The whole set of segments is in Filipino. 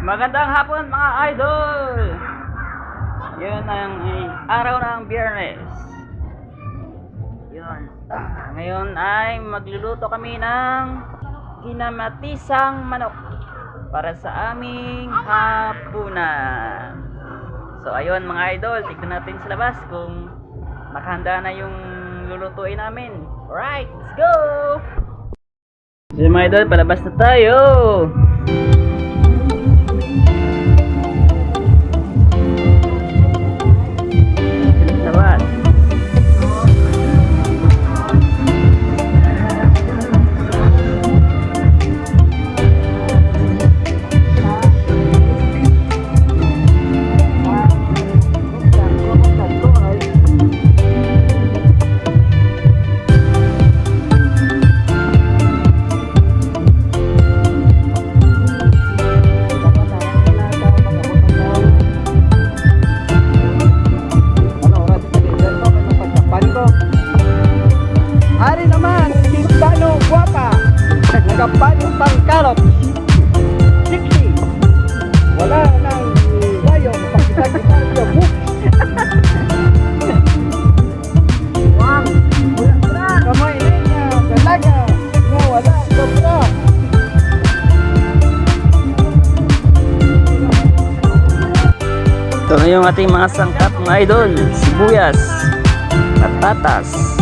Magandang hapon mga idol. Yun ang araw ng Biyernes. Yun. Ngayon ay magluluto kami ng kinamatisang manok para sa aming hapunan. So ayun mga idol, tignan natin sa labas kung nakahanda na yung lulutuin namin. Alright, let's go! So mga idol, palabas na tayo. Kapanong pangkalot 60 wala nang wayong pakita-kita yung book wang wala kamay niya dalaga nga wala sobra. Ito na yung ating mga sangkap mga idol, sibuyas, patatas,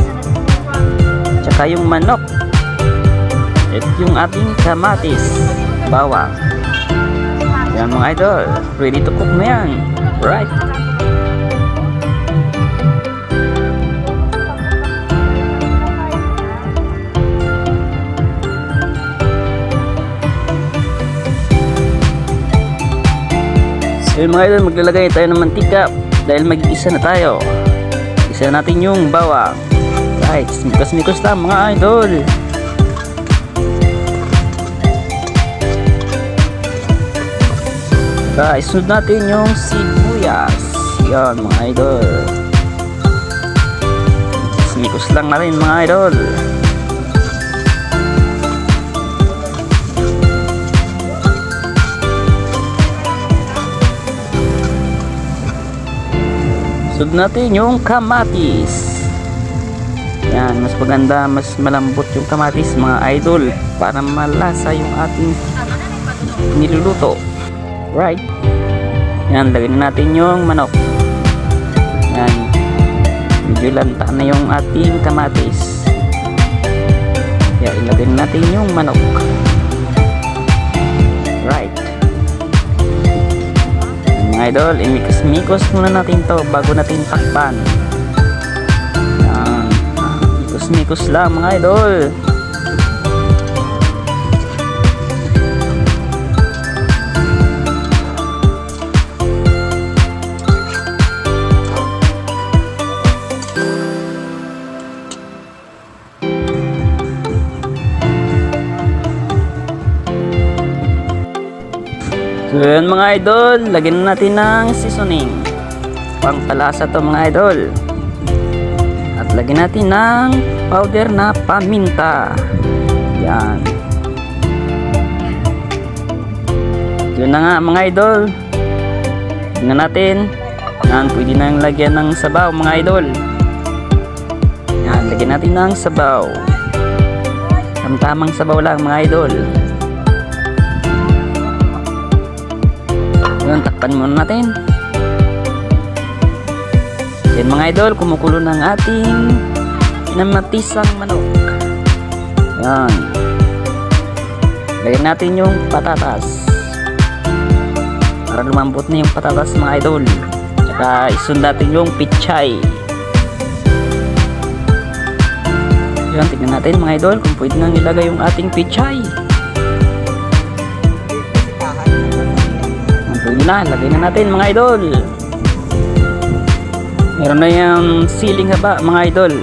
tsaka yung manok. At yung ating kamatis, bawang. Yan mga idol, ready to cook na yan. Right. So yun mga idol, maglalagay tayo ng mantika dahil mag-isa na tayo. Isa natin yung bawang. Right, mikos-mikos lang mga idol. Isunod natin yung sibuyas. Yan mga idol. Simikos lang natin mga idol. Sunod natin yung kamatis. Yan, mas maganda, mas malambot yung kamatis mga idol para malasa yung ating niluluto. Right. Yan, lagyan natin yung manok. Yan. Medyo lanta na yung ating kamatis. Kaya ilagay natin yung manok. Right. Mga idol, imikos-mikos muna natin to bago natin takpan. Yan. Mikos-mikos lang mga idol. So yun mga idol, lagyan natin ng seasoning pangpalasa to mga idol. At lagyan natin ng powder na paminta. Yan. Yun na nga mga idol. Tingnan natin. Yan, pwede nang lagyan ng sabaw mga idol. Yan, lagyan natin ng sabaw. Tamtamang sabaw lang mga idol. Yun, takpan muna natin. Yan mga idol, kumukulo ng ating kinamatisang manok. Yan. Lagyan natin yung patatas para lumambot na yung patatas mga idol. Tsaka isunod natin yung pichay. Yan, tignan natin mga idol kung pwede nang ilagay yung ating pichay. Pwede na, lagay na natin mga idol. Meron na yung siling haba mga idol.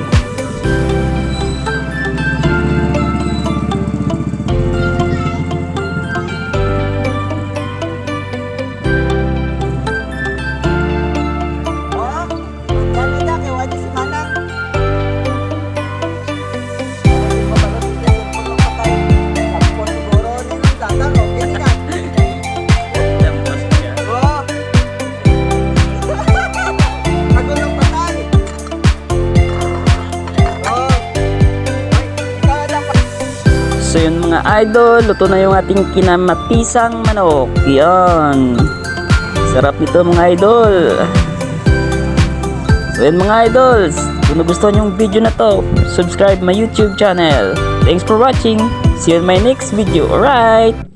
So yun mga idol, luto na yung ating kinamatisang manok. Yan. Sarap nito mga idol. So yun mga idols, kung nagustuhan yung video na to, subscribe my YouTube channel. Thanks for watching. See you in my next video. Alright.